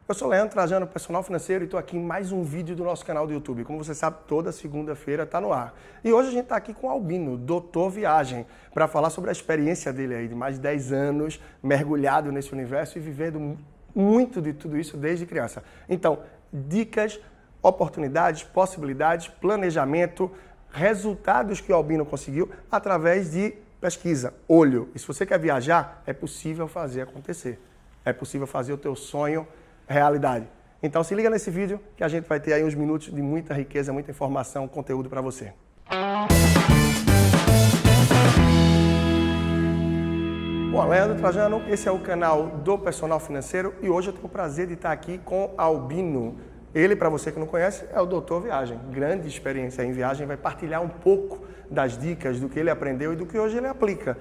Eu sou Leandro Trajano, personal financeiro, e estou aqui em mais um vídeo do nosso canal do YouTube. Como você sabe, toda segunda-feira está no ar. E hoje a gente está aqui com o Albino, Doutor Viagem, para falar sobre a experiência dele aí, de mais de 10 anos, mergulhado nesse universo e vivendo muito de tudo isso desde criança. Então, dicas, oportunidades, possibilidades, planejamento, resultados que o Albino conseguiu através de pesquisa, olho. E se você quer viajar, é possível fazer acontecer. É possível fazer o teu sonho realidade. Então se liga nesse vídeo que a gente vai ter aí uns minutos de muita riqueza, muita informação, conteúdo para você. Bom, Leandro Trajano, esse é o canal do Personal Financeiro e hoje eu tenho o prazer de estar aqui com Albino. Ele, para você que não conhece, é o Doutor Viagem. Grande experiência em viagem, vai partilhar um pouco das dicas do que ele aprendeu e do que hoje ele aplica.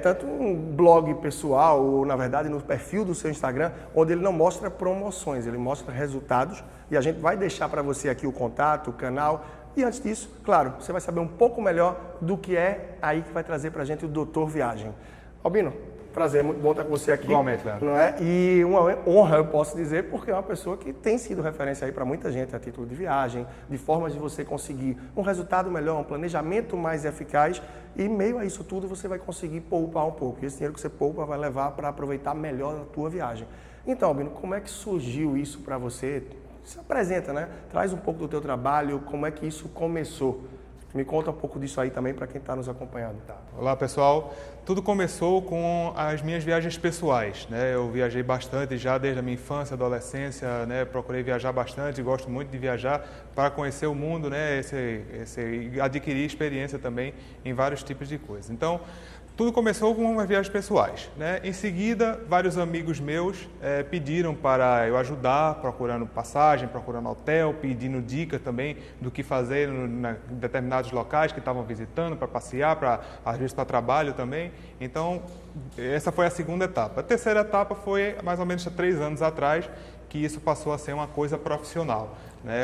Tanto um blog pessoal, ou na verdade no perfil do seu Instagram, onde ele não mostra promoções, ele mostra resultados e a gente vai deixar para você aqui o contato, o canal. E antes disso, claro, você vai saber um pouco melhor do que é aí que vai trazer para a gente o Doutor Viagem. Albino, prazer, muito bom estar com você aqui. Igualmente, Leandro. Não é? E uma honra, eu posso dizer, porque é uma pessoa que tem sido referência aí para muita gente a título de viagem, de formas de você conseguir um resultado melhor, um planejamento mais eficaz e meio a isso tudo você vai conseguir poupar um pouco. E esse dinheiro que você poupa vai levar para aproveitar melhor a tua viagem. Então, Albino, como é que surgiu isso para você? Se apresenta, né? Traz um pouco do teu trabalho, como é que isso começou? Me conta um pouco disso aí também para quem está nos acompanhando. Tá? Olá, pessoal. Tudo começou com as minhas viagens pessoais, né? Eu viajei bastante já desde a minha infância, adolescência, né? Procurei viajar bastante, gosto muito de viajar para conhecer o mundo, né? Adquirir experiência também em vários tipos de coisas. Então, tudo começou com umas viagens pessoais, né? Em seguida, vários amigos meus pediram para eu ajudar, procurando passagem, procurando hotel, pedindo dicas também do que fazer em determinados locais que estavam visitando, para passear, às vezes para trabalho também. Então, essa foi a segunda etapa. A terceira etapa foi mais ou menos há 3 anos atrás, que isso passou a ser uma coisa profissional.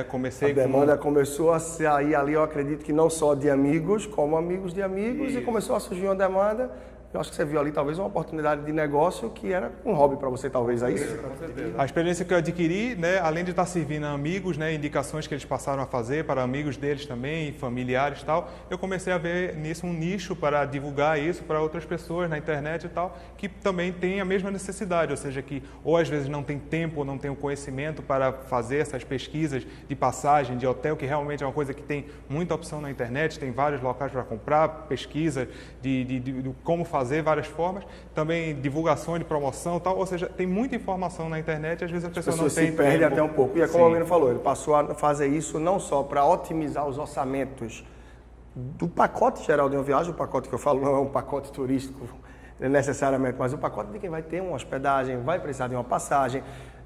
Comecei a demanda começou a sair ali, eu acredito que não só de amigos, como amigos de amigos, e começou a surgir uma demanda. Eu acho que você viu ali talvez uma oportunidade de negócio que era um hobby para você, talvez, é isso? A experiência que eu adquiri, né, além de estar servindo a amigos, né, indicações que eles passaram a fazer para amigos deles também, familiares e tal, eu comecei a ver nisso um nicho para divulgar isso para outras pessoas na internet e tal, que também tem a mesma necessidade, ou seja, que ou às vezes não tem tempo ou não tem o conhecimento para fazer essas pesquisas de passagem, de hotel, que realmente é uma coisa que tem muita opção na internet, tem vários locais para comprar, pesquisa de como fazer várias formas, também divulgação de promoção e tal, ou seja, tem muita informação na internet e às vezes a pessoa não tem se perde tempo. até um pouco. E é como o Albino falou, ele passou a fazer isso não só para otimizar os orçamentos do pacote geral de uma viagem, o pacote que eu falo não é um pacote turístico necessariamente, mas o pacote de quem vai ter uma hospedagem, vai precisar de uma passagem.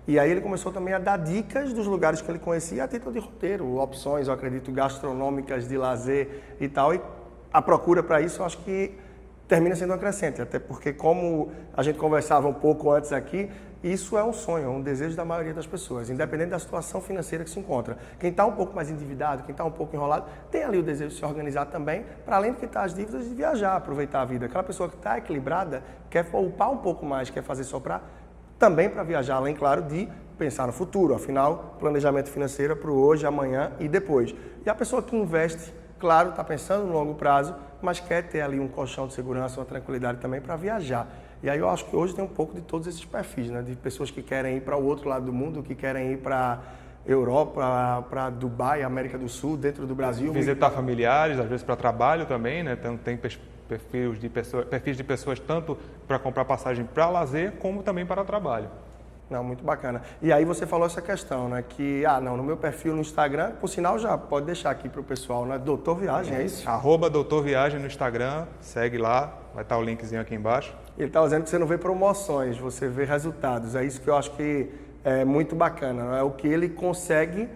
E aí ele começou também a dar dicas dos lugares que ele conhecia a título de roteiro, opções, eu acredito, gastronômicas, de lazer e tal. E a procura para isso, eu acho que termina sendo uma crescente, até porque, como a gente conversava um pouco antes aqui, isso é um sonho, é um desejo da maioria das pessoas, independente da situação financeira que se encontra. Quem está um pouco mais endividado, quem está um pouco enrolado, tem ali o desejo de se organizar também, para além de quitar as dívidas, de viajar, aproveitar a vida. Aquela pessoa que está equilibrada, quer poupar um pouco mais, quer fazer sobrar, também para viajar, além, claro, de pensar no futuro. Afinal, planejamento financeiro é para o hoje, amanhã e depois. E a pessoa que investe, claro, está pensando no longo prazo, mas quer ter ali um colchão de segurança, uma tranquilidade também para viajar. E aí eu acho que hoje tem um pouco de todos esses perfis, né? De pessoas que querem ir para o outro lado do mundo, que querem ir para Europa, para Dubai, América do Sul, dentro do Brasil. Visitar familiares, às vezes para trabalho também, né? Então, tem perfis de pessoas tanto para comprar passagem para lazer, como também para trabalho. Não, muito bacana. E aí você falou essa questão, né? Que, no meu perfil no Instagram, por sinal já pode deixar aqui para o pessoal, né? Doutor Viagem, é isso? @Doutor Viagem no Instagram, segue lá, vai estar o linkzinho aqui embaixo. Ele está dizendo que você não vê promoções, você vê resultados. É isso que eu acho que é muito bacana, né? É o que ele consegue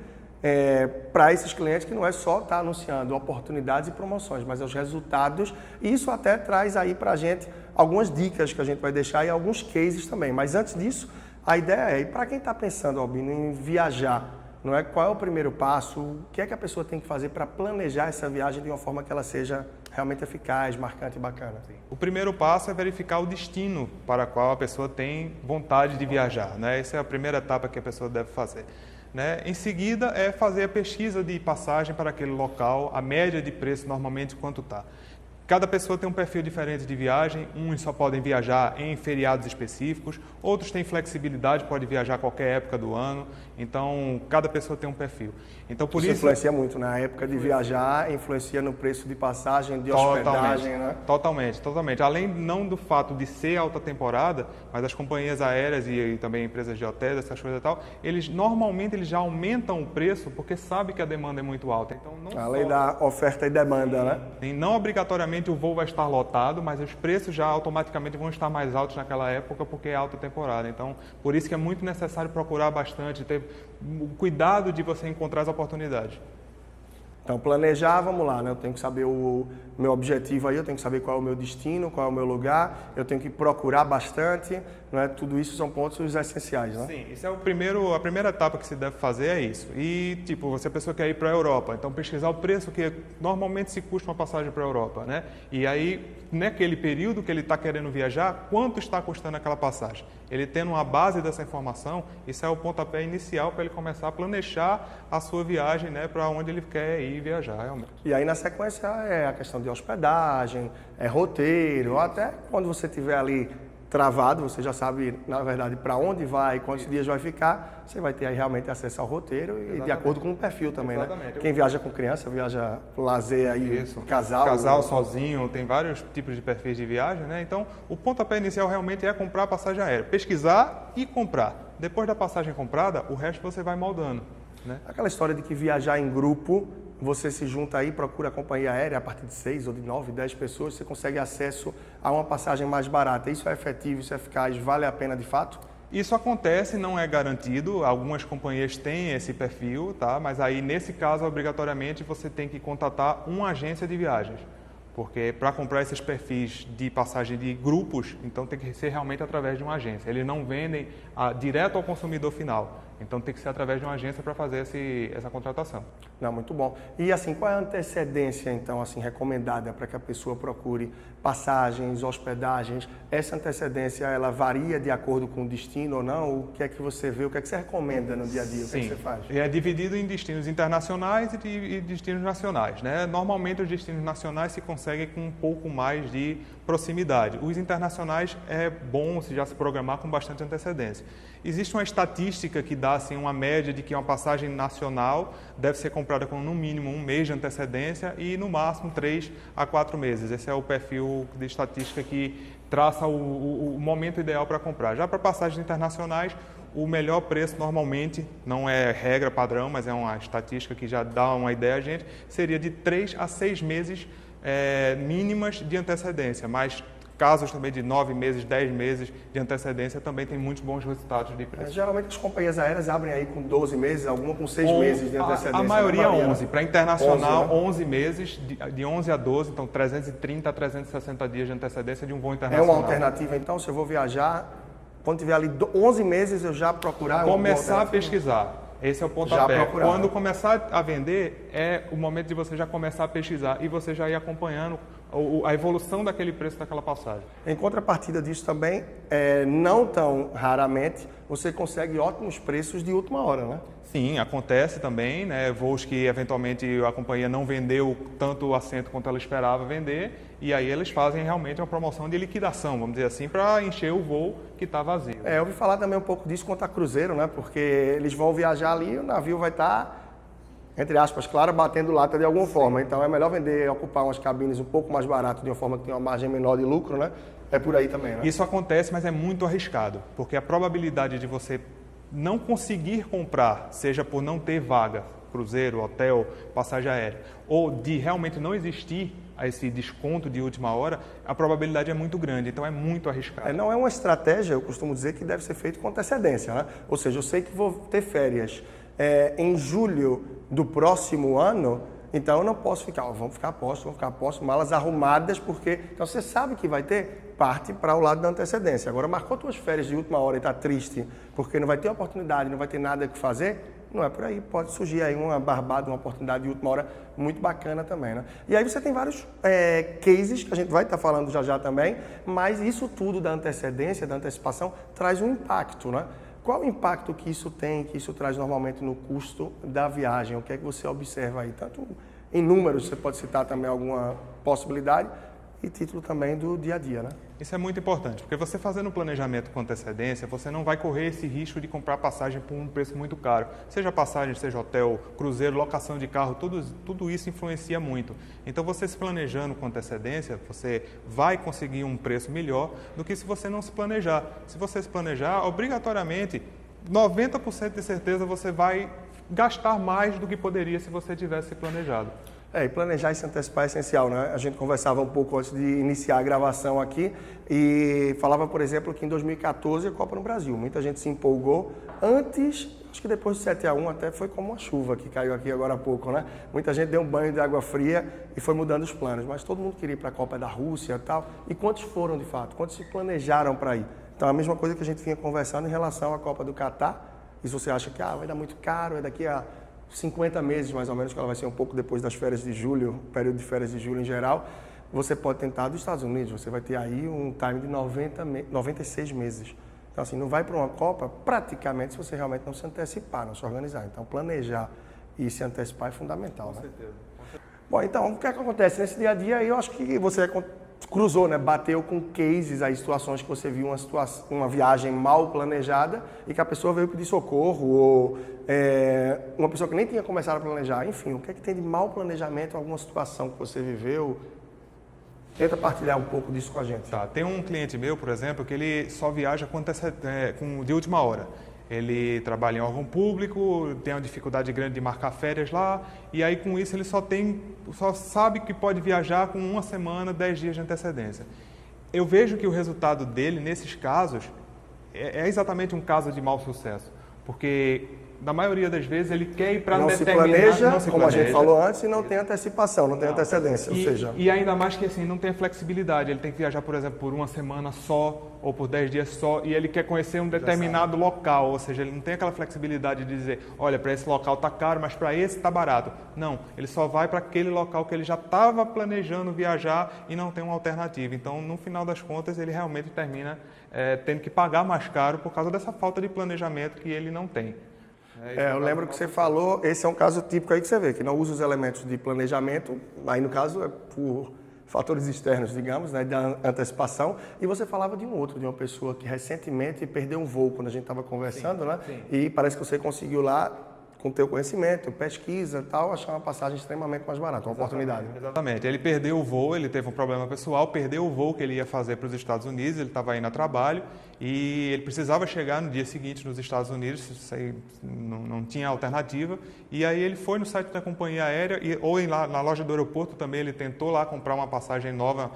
para esses clientes, que não é só estar anunciando oportunidades e promoções, mas é os resultados. E isso até traz aí para a gente algumas dicas que a gente vai deixar e alguns cases também. Mas antes disso, a ideia e para quem está pensando, Albino, em viajar, qual é o primeiro passo? O que é que a pessoa tem que fazer para planejar essa viagem de uma forma que ela seja realmente eficaz, marcante e bacana. O primeiro passo é verificar o destino para o qual a pessoa tem vontade de viajar, né? Essa é a primeira etapa que a pessoa deve fazer. Né? Em seguida, é fazer a pesquisa de passagem para aquele local, a média de preço normalmente quanto está. Cada pessoa tem um perfil diferente de viagem, uns só podem viajar em feriados específicos, outros têm flexibilidade, pode viajar a qualquer época do ano, então cada pessoa tem um perfil. Então, por isso influencia muito, na época de viajar, influencia no preço de passagem, de hospedagem, né? Totalmente. Além não do fato de ser alta temporada, mas as companhias aéreas e também empresas de hotéis, essas coisas e tal, normalmente eles já aumentam o preço porque sabem que a demanda é muito alta. Então, além da oferta e demanda, né? E não obrigatoriamente o voo vai estar lotado, mas os preços já automaticamente vão estar mais altos naquela época porque é alta temporada. Então, por isso que é muito necessário procurar bastante, ter o cuidado de você encontrar as oportunidades. Então, planejar, vamos lá, né? Eu tenho que saber o meu objetivo aí, eu tenho que saber qual é o meu destino, qual é o meu lugar, eu tenho que procurar bastante, né? Tudo isso são pontos essenciais, né? Sim, isso é a primeira etapa que se deve fazer é isso. E, tipo, se a pessoa quer ir para a Europa, então pesquisar o preço que normalmente se custa uma passagem para a Europa, né? E aí, naquele período que ele está querendo viajar, quanto está custando aquela passagem? Ele tendo uma base dessa informação, isso é o pontapé inicial para ele começar a planejar a sua viagem, né? Para onde ele quer ir viajar, realmente. E aí, na sequência, é a questão de hospedagem, roteiro, até quando você estiver ali travado, você já sabe, na verdade, para onde vai, quantos dias vai ficar, você vai ter aí realmente acesso ao roteiro e de acordo com o perfil também, né? Quem viaja com criança, viaja lazer aí, casal. Casal, sozinho, tem vários tipos de perfis de viagem, né? Então, o pontapé inicial realmente é comprar a passagem aérea, pesquisar e comprar. Depois da passagem comprada, o resto você vai moldando, né? Aquela história de que viajar em grupo, você se junta aí, procura a companhia aérea, a partir de 6 ou de 9, 10 pessoas, você consegue acesso a uma passagem mais barata. Isso é efetivo, isso é eficaz, vale a pena de fato? Isso acontece, não é garantido, algumas companhias têm esse perfil, tá? Mas aí, nesse caso, obrigatoriamente, você tem que contatar uma agência de viagens. Porque para comprar esses perfis de passagem de grupos, então tem que ser realmente através de uma agência. Eles não vendem direto ao consumidor final. Então tem que ser através de uma agência para fazer essa contratação. Não, muito bom. E assim, qual é a antecedência, então, assim, recomendada para que a pessoa procure passagens, hospedagens? Essa antecedência, ela varia de acordo com o destino ou não? O que é que você vê, o que é que você recomenda no dia a dia? O que é que você faz? É dividido em destinos internacionais e destinos nacionais, né? Normalmente os destinos nacionais se conseguem com um pouco mais de proximidade. Os internacionais é bom se já se programar com bastante antecedência. Existe uma estatística que dá assim, uma média de que uma passagem nacional deve ser comprada com no mínimo 1 mês de antecedência e no máximo 3 a 4 meses. Esse é o perfil de estatística que traça o momento ideal para comprar. Já para passagens internacionais, o melhor preço normalmente, não é regra padrão, mas é uma estatística que já dá uma ideia a gente, seria de 3 a 6 meses mínimas de antecedência, mas casos também de 9 meses, 10 meses de antecedência também tem muitos bons resultados de preço. Geralmente as companhias aéreas abrem aí com 12 meses, alguma com 6 meses de antecedência. A maioria 11, para internacional 11 meses, de 11 a 12, então 330 a 360 dias de antecedência de um voo internacional. É uma alternativa então, se eu vou viajar, quando tiver ali 11 meses eu já procurar... Começar a pesquisar. Esse é o pontapé. Quando começar a vender, é o momento de você já começar a pesquisar e você já ir acompanhando a evolução daquele preço daquela passagem. Em contrapartida disso também, não tão raramente, você consegue ótimos preços de última hora, né? Sim, acontece também, né? Voos que eventualmente a companhia não vendeu tanto o assento quanto ela esperava vender e aí eles fazem realmente uma promoção de liquidação, vamos dizer assim, para encher o voo que está vazio. Eu ouvi falar também um pouco disso quanto a cruzeiro, né? Porque eles vão viajar ali e o navio vai estar, entre aspas, claro, batendo lata de alguma forma. Então é melhor vender, ocupar umas cabines um pouco mais barato, de uma forma que tenha uma margem menor de lucro, né? É por aí também, né? Isso acontece, mas é muito arriscado, porque a probabilidade de você não conseguir comprar, seja por não ter vaga, cruzeiro, hotel, passagem aérea, ou de realmente não existir esse desconto de última hora, a probabilidade é muito grande, então é muito arriscado. Não é uma estratégia, eu costumo dizer, que deve ser feita com antecedência, né? Ou seja, eu sei que vou ter férias em julho do próximo ano, então eu não posso ficar, vamos ficar a posto, malas arrumadas, porque então você sabe que vai ter, parte para o lado da antecedência. Agora, marcou tuas férias de última hora e está triste porque não vai ter oportunidade, não vai ter nada que fazer, não é por aí. Pode surgir aí uma barbada, uma oportunidade de última hora muito bacana também, né? E aí você tem vários cases que a gente vai estar falando já também, mas isso tudo da antecedência, da antecipação, traz um impacto, né? Qual o impacto que isso tem, que isso traz normalmente no custo da viagem? O que é que você observa aí? Tanto em números, você pode citar também alguma possibilidade, e título também do dia a dia, né? Isso é muito importante, porque você fazendo o planejamento com antecedência, você não vai correr esse risco de comprar passagem por um preço muito caro. Seja passagem, seja hotel, cruzeiro, locação de carro, tudo isso influencia muito. Então, você se planejando com antecedência, você vai conseguir um preço melhor do que se você não se planejar. Se você se planejar, obrigatoriamente, 90% de certeza você vai gastar mais do que poderia se você tivesse se planejado. E planejar e se antecipar é essencial, né? A gente conversava um pouco antes de iniciar a gravação aqui e falava, por exemplo, que em 2014 a Copa no Brasil. Muita gente se empolgou antes, acho que depois do 7-1 até foi como uma chuva que caiu aqui agora há pouco, né? Muita gente deu um banho de água fria e foi mudando os planos, mas todo mundo queria ir para a Copa da Rússia e tal. E quantos foram de fato? Quantos se planejaram para ir? Então, a mesma coisa que a gente vinha conversando em relação à Copa do Catar. E se você acha que vai dar muito caro, é daqui a 50 meses, mais ou menos, que ela vai ser um pouco depois das férias de julho, período de férias de julho em geral, você pode tentar dos Estados Unidos, você vai ter aí um time de 96 meses. Então, assim, não vai para uma Copa praticamente se você realmente não se antecipar, não se organizar. Então, planejar e se antecipar é fundamental, né? Com certeza. Bom, então, o que é que acontece nesse dia a dia? Eu acho que você cruzou, né? Bateu com cases aí, situações que você viu uma viagem mal planejada e que a pessoa veio pedir socorro ou uma pessoa que nem tinha começado a planejar. Enfim, o que é que tem de mau planejamento, alguma situação que você viveu? Tenta partilhar um pouco disso com a gente. Tá, tem um cliente meu, por exemplo, que ele só viaja de última hora. Ele trabalha em órgão público, tem uma dificuldade grande de marcar férias lá, e aí com isso ele só sabe que pode viajar com 1 semana, 10 dias de antecedência. Eu vejo que o resultado dele, nesses casos, é exatamente um caso de mau sucesso, porque na maioria das vezes ele quer ir para determinado... Não se planeja, como a gente falou antes, e não tem antecipação, não tem antecedência, ou seja... E ainda mais que assim, não tem flexibilidade, ele tem que viajar, por exemplo, por 1 semana só, ou por 10 dias só, e ele quer conhecer um determinado local, ou seja, ele não tem aquela flexibilidade de dizer, olha, para esse local está caro, mas para esse está barato. Não, ele só vai para aquele local que ele já estava planejando viajar e não tem uma alternativa. Então, no final das contas, ele realmente termina tendo que pagar mais caro por causa dessa falta de planejamento que ele não tem. Eu lembro que você falou, esse é um caso típico aí que você vê, que não usa os elementos de planejamento, aí no caso é por fatores externos, digamos, né, da antecipação, e você falava de um outro, de uma pessoa que recentemente perdeu um voo quando a gente estava conversando, né? Sim. E parece que você conseguiu lá, com o teu conhecimento, pesquisa e tal, achar uma passagem extremamente mais barata, uma oportunidade. Exatamente. Ele perdeu o voo, ele teve um problema pessoal, perdeu o voo que ele ia fazer para os Estados Unidos, ele estava indo a trabalho e ele precisava chegar no dia seguinte nos Estados Unidos, não tinha alternativa, e aí ele foi no site da companhia aérea ou na loja do aeroporto também ele tentou lá comprar uma passagem nova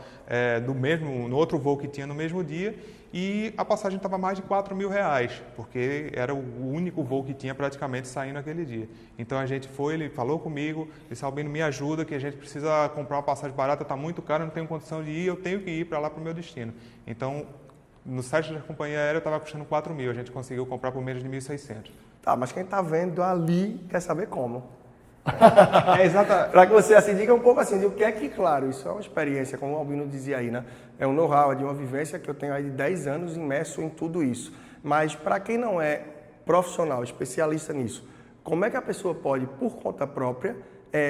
no outro voo que tinha no mesmo dia, e a passagem estava mais de R$4.000, porque era o único voo que tinha praticamente saindo naquele dia. Então a gente foi, ele falou comigo, disse, Albino, me ajuda, que a gente precisa comprar uma passagem barata, está muito caro, não tenho condição de ir, eu tenho que ir para lá para o meu destino. Então, no site da companhia aérea estava custando R$4.000, a gente conseguiu comprar por menos de R$1.600. Tá, mas quem está vendo ali quer saber como. Exatamente. Para que você assim, diga um pouco assim, de o que é que, claro, isso é uma experiência, como o Albino dizia aí, né? É um know-how, é de uma vivência que eu tenho aí de 10 anos imerso em tudo isso. Mas para quem não é profissional, especialista nisso, como é que a pessoa pode, por conta própria,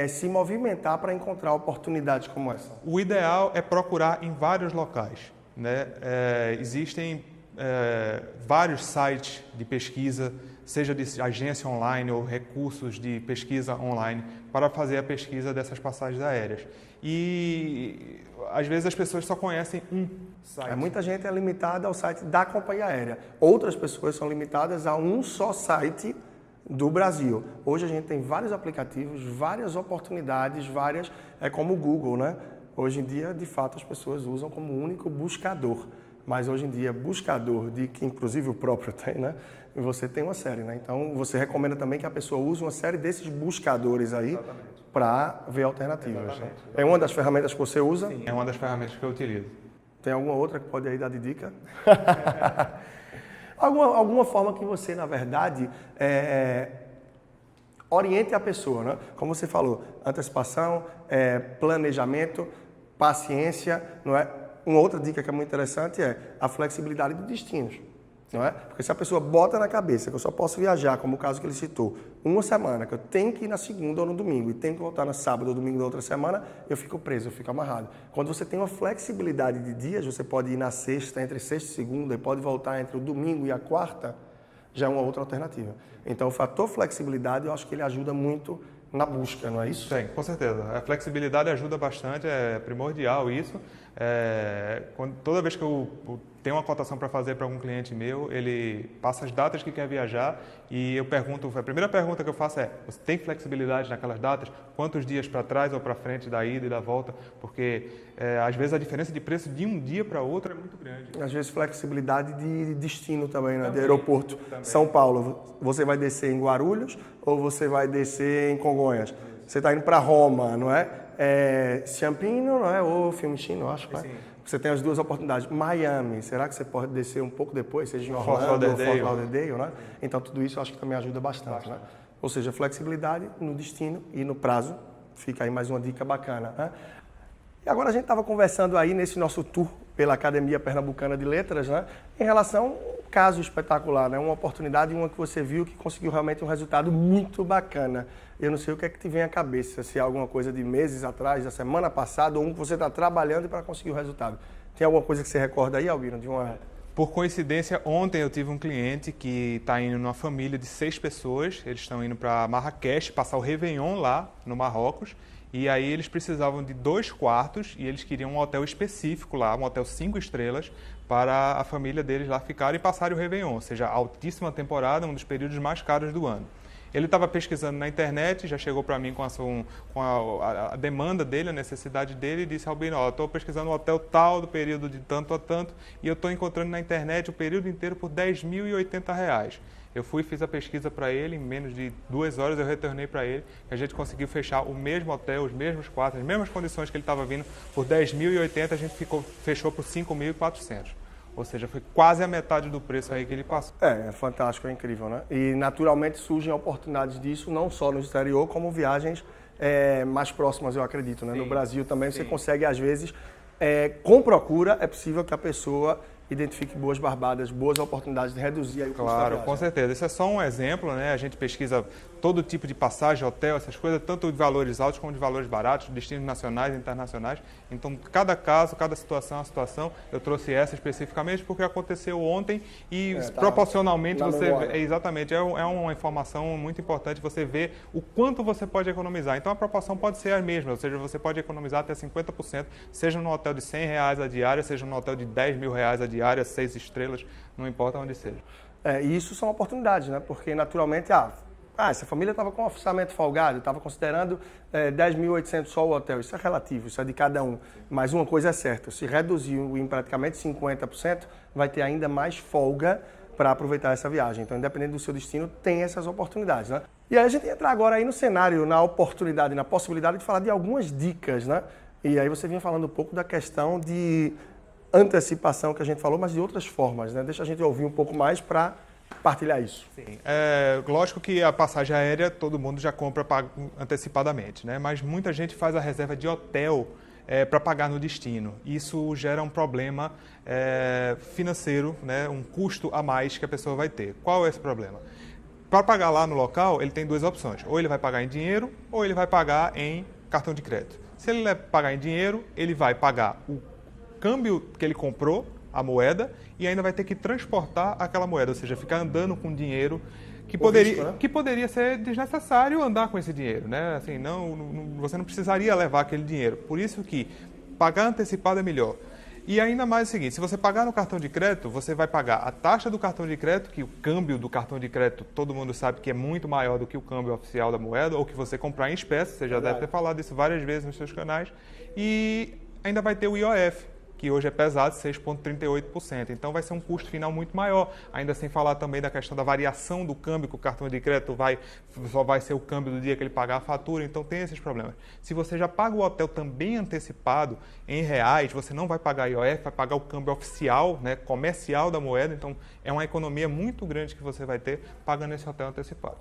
se movimentar para encontrar oportunidades como essa? O ideal é procurar em vários locais, né? Existem vários sites de pesquisa, seja de agência online ou recursos de pesquisa online, para fazer a pesquisa dessas passagens aéreas. E às vezes as pessoas só conhecem um site. Muita gente é limitada ao site da companhia aérea. Outras pessoas são limitadas a um só site do Brasil. Hoje a gente tem vários aplicativos, várias oportunidades, como o Google, né? Hoje em dia, de fato, as pessoas usam como único buscador. Mas hoje em dia, buscador, que inclusive o próprio tem, né? Você tem uma série, né? Então, você recomenda também que a pessoa use uma série desses buscadores aí para ver alternativas. Né? É uma das ferramentas que você usa? Sim, é uma das ferramentas que eu utilizo. Tem alguma outra que pode aí dar de dica? alguma forma que você, na verdade, oriente a pessoa, né? Como você falou, antecipação, planejamento, paciência, não é? Uma outra dica que é muito interessante é a flexibilidade de destinos, não é? Porque se a pessoa bota na cabeça que eu só posso viajar, como o caso que ele citou, uma semana, que eu tenho que ir na segunda ou no domingo e tenho que voltar no sábado ou domingo da outra semana, eu fico preso, eu fico amarrado. Quando você tem uma flexibilidade de dias, você pode ir na sexta, entre sexta e segunda, e pode voltar entre o domingo e a quarta, já é uma outra alternativa. Então, o fator flexibilidade, eu acho que ele ajuda muito na busca, não é isso? Sim, com certeza. A flexibilidade ajuda bastante, é primordial isso. Toda vez que eu tenho uma cotação para fazer para algum cliente meu, ele passa as datas que quer viajar e eu pergunto, a primeira pergunta que eu faço é, você tem flexibilidade naquelas datas? Quantos dias para trás ou para frente da ida e da volta? Porque às vezes a diferença de preço de um dia para outro é muito grande. Às vezes flexibilidade de destino também, né? De aeroporto. São Paulo, você vai descer em Guarulhos ou você vai descer em Congonhas? Você está indo para Roma, não é? Champino, não é? Ou Fiumicino, acho. Sim. Você tem as duas oportunidades. Miami, será que você pode descer um pouco depois, seja em Orlando ou Fort Lauderdale, né? Então, tudo isso eu acho que também ajuda bastante, né? Ou seja, flexibilidade no destino e no prazo. Fica aí mais uma dica bacana, né? E agora a gente estava conversando aí nesse nosso tour pela Academia Pernambucana de Letras, né? Em relação a um caso espetacular, né? Uma oportunidade, uma que você viu que conseguiu realmente um resultado muito bacana. Eu não sei o que é que te vem à cabeça, se é alguma coisa de meses atrás, da semana passada, ou um que você está trabalhando para conseguir o resultado. Tem alguma coisa que você recorda aí, Albino, de uma... Por coincidência, ontem eu tive um cliente que está indo numa família de 6 pessoas, eles estão indo para Marrakech, passar o Réveillon lá no Marrocos, e aí eles precisavam de 2 quartos e eles queriam um hotel específico lá, um hotel 5 estrelas, para a família deles lá ficarem e passarem o Réveillon, ou seja, altíssima temporada, um dos períodos mais caros do ano. Ele estava pesquisando na internet, já chegou para mim com a demanda dele, a necessidade dele, e disse, Albino, estou pesquisando um hotel tal, do período de tanto a tanto, e eu estou encontrando na internet o período inteiro por R$10.080. Eu fui e fiz a pesquisa para ele, em menos de 2 horas eu retornei para ele, que a gente conseguiu fechar o mesmo hotel, os mesmos quartos, as mesmas condições que ele estava vindo, por R$10.080, a gente fechou por R$5.400. Ou seja, foi quase a metade do preço aí que ele passou. É fantástico, é incrível, né? E naturalmente surgem oportunidades disso, não só no exterior, como viagens mais próximas, eu acredito, né? Sim, no Brasil também você consegue, às vezes, com procura, é possível que a pessoa identifique boas barbadas, boas oportunidades de reduzir aí o custo da viagem. Claro, com certeza. Isso é só um exemplo, né? A gente pesquisa todo tipo de passagem, hotel, essas coisas, tanto de valores altos como de valores baratos, destinos nacionais e internacionais. Então, cada caso, cada situação, eu trouxe essa especificamente porque aconteceu ontem e proporcionalmente você... Exatamente, é uma informação muito importante você ver o quanto você pode economizar. Então, a proporção pode ser a mesma, ou seja, você pode economizar até 50%, seja num hotel de R$100 a diária, seja num hotel de R$10.000 a diária, 6 estrelas, não importa onde seja. E isso são oportunidades, né? Porque naturalmente, essa família estava com um orçamento folgado, estava considerando 10.800 só o hotel. Isso é relativo, isso é de cada um. Mas uma coisa é certa, se reduzir em praticamente 50%, vai ter ainda mais folga para aproveitar essa viagem. Então, independente do seu destino, tem essas oportunidades, né? E aí a gente entra agora aí no cenário, na oportunidade, na possibilidade de falar de algumas dicas, né? E aí você vinha falando um pouco da questão de antecipação que a gente falou, mas de outras formas, né? Deixa a gente ouvir um pouco mais para partilhar isso. Sim. Lógico que a passagem aérea todo mundo já compra antecipadamente, né? Mas muita gente faz a reserva de hotel para pagar no destino. Isso gera um problema financeiro, né? Um custo a mais que a pessoa vai ter. Qual é esse problema? Para pagar lá no local, ele tem 2 opções. Ou ele vai pagar em dinheiro, ou ele vai pagar em cartão de crédito. Se ele pagar em dinheiro, ele vai pagar o câmbio que ele comprou, a moeda, e ainda vai ter que transportar aquela moeda, ou seja, ficar andando com dinheiro que poderia ser desnecessário andar com esse dinheiro, né? Assim, você não precisaria levar aquele dinheiro. Por isso que pagar antecipado é melhor. E ainda mais o seguinte, se você pagar no cartão de crédito, você vai pagar a taxa do cartão de crédito, que o câmbio do cartão de crédito, todo mundo sabe que é muito maior do que o câmbio oficial da moeda, ou que você comprar em espécie, você já deve ter falado isso várias vezes nos seus canais, e ainda vai ter o IOF, que hoje é pesado, 6,38%. Então vai ser um custo final muito maior, ainda sem falar também da questão da variação do câmbio, que o cartão de crédito só vai ser o câmbio do dia que ele pagar a fatura, então tem esses problemas. Se você já paga o hotel também antecipado em reais, você não vai pagar IOF, vai pagar o câmbio oficial, né, comercial da moeda, então é uma economia muito grande que você vai ter pagando esse hotel antecipado.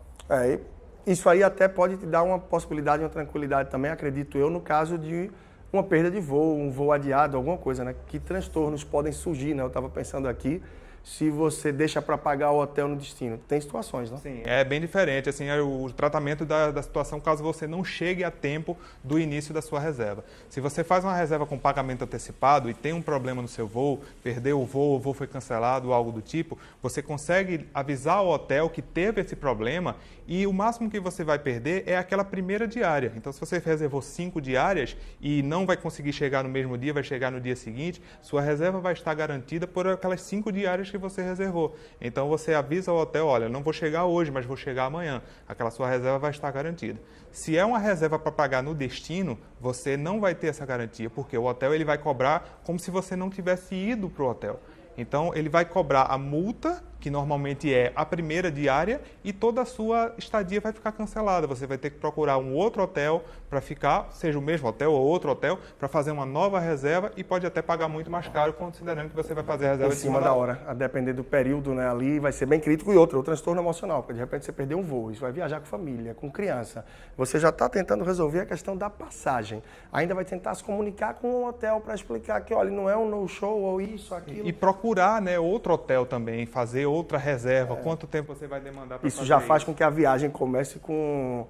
Isso aí até pode te dar uma possibilidade, uma tranquilidade também, acredito eu, no caso de uma perda de voo, um voo adiado, alguma coisa, né? Que transtornos podem surgir, né? Eu estava pensando aqui, se você deixa para pagar o hotel no destino. Tem situações, não? Sim, é bem diferente, assim, é o tratamento da situação caso você não chegue a tempo do início da sua reserva. Se você faz uma reserva com pagamento antecipado e tem um problema no seu voo, perdeu o voo foi cancelado ou algo do tipo, você consegue avisar o hotel que teve esse problema e o máximo que você vai perder é aquela primeira diária. Então, se você reservou 5 diárias e não vai conseguir chegar no mesmo dia, vai chegar no dia seguinte, sua reserva vai estar garantida por aquelas 5 diárias que você reservou. Então, você avisa ao hotel, olha, não vou chegar hoje, mas vou chegar amanhã. Aquela sua reserva vai estar garantida. Se é uma reserva para pagar no destino, você não vai ter essa garantia, porque o hotel ele vai cobrar como se você não tivesse ido para o hotel. Então, ele vai cobrar a multa, que normalmente é a primeira diária, e toda a sua estadia vai ficar cancelada. Você vai ter que procurar um outro hotel para ficar, seja o mesmo hotel ou outro hotel, para fazer uma nova reserva e pode até pagar muito mais caro, considerando que você vai fazer a reserva em cima da hora. A depender do período, né, ali vai ser bem crítico. E outro, o transtorno emocional, porque de repente você perdeu um voo, isso vai viajar com família, com criança. Você já está tentando resolver a questão da passagem. Ainda vai tentar se comunicar com um hotel para explicar que, olha, não é um no-show ou isso, aquilo. E procurar, né, outro hotel também, fazer outra reserva, quanto tempo você vai demandar para fazer isso já faz com que a viagem comece com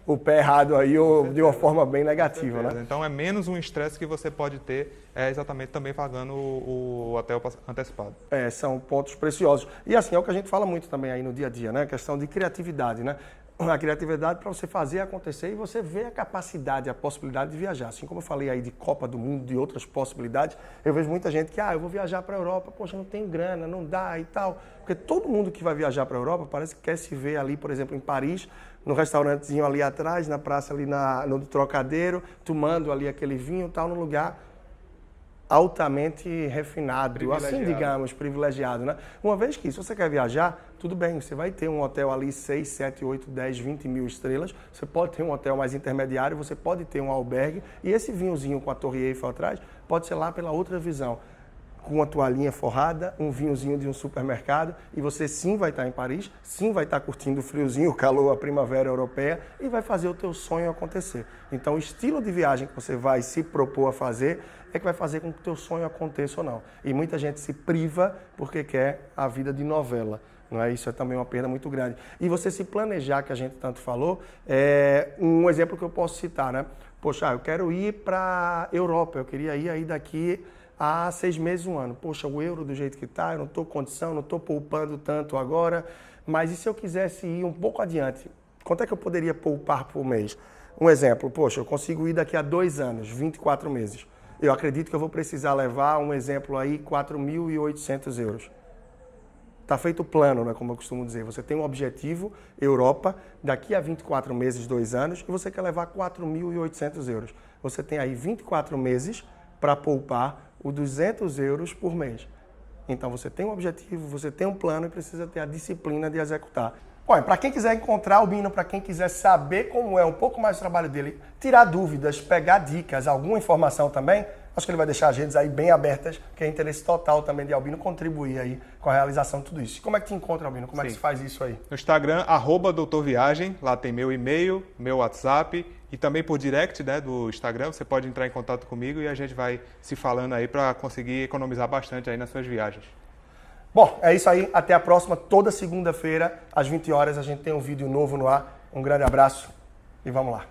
o pé errado aí ou de uma forma bem negativa, né? Então é menos um estresse que você pode ter exatamente também pagando o hotel antecipado. São pontos preciosos. E assim, é o que a gente fala muito também aí no dia a dia, né? A questão de criatividade, né? A criatividade para você fazer acontecer e você ver a capacidade, a possibilidade de viajar. Assim como eu falei aí de Copa do Mundo, de outras possibilidades, eu vejo muita gente que, eu vou viajar para a Europa, poxa, não tenho grana, não dá e tal. Porque todo mundo que vai viajar para a Europa parece que quer se ver ali, por exemplo, em Paris, no restaurantezinho ali atrás, na praça ali no Trocadeiro, tomando ali aquele vinho e tal, num lugar altamente refinado, assim, digamos, privilegiado, né? Uma vez que, se você quer viajar, tudo bem, você vai ter um hotel ali 6, 7, 8, 10, 20 mil estrelas, você pode ter um hotel mais intermediário, você pode ter um albergue, e esse vinhozinho com a Torre Eiffel atrás pode ser lá pela outra visão, com uma toalhinha forrada, um vinhozinho de um supermercado, e você sim vai estar em Paris, sim vai estar curtindo o friozinho, o calor, a primavera europeia, e vai fazer o teu sonho acontecer. Então, o estilo de viagem que você vai se propor a fazer é que vai fazer com que o teu sonho aconteça ou não. E muita gente se priva porque quer a vida de novela. Não é? Isso é também uma perda muito grande. E você se planejar, que a gente tanto falou, um exemplo que eu posso citar, né? Poxa, eu quero ir para a Europa, eu queria ir aí daqui a 6 meses, 1 ano. Poxa, o euro do jeito que está, eu não estou com condição, não estou poupando tanto agora, mas e se eu quisesse ir um pouco adiante? Quanto é que eu poderia poupar por mês? Um exemplo, poxa, eu consigo ir daqui a 2 anos, 24 meses. Eu acredito que eu vou precisar levar, um exemplo aí, 4.800 euros. Está feito o plano, né, como eu costumo dizer. Você tem um objetivo, Europa, daqui a 24 meses, 2 anos, e você quer levar 4.800 euros. Você tem aí 24 meses para poupar os 200 euros por mês. Então você tem um objetivo, você tem um plano e precisa ter a disciplina de executar. Olha, para quem quiser encontrar o Bino, para quem quiser saber como é um pouco mais o trabalho dele, tirar dúvidas, pegar dicas, alguma informação também, acho que ele vai deixar as redes aí bem abertas, que é interesse total também de Albino contribuir aí com a realização de tudo isso. Como é que te encontra, Albino? Como é que se faz isso aí? No Instagram, @doutorviagem, lá tem meu e-mail, meu WhatsApp e também por direct, né, do Instagram, você pode entrar em contato comigo e a gente vai se falando aí para conseguir economizar bastante aí nas suas viagens. Bom, é isso aí. Até a próxima. Toda segunda-feira, às 20 horas, a gente tem um vídeo novo no ar. Um grande abraço e vamos lá.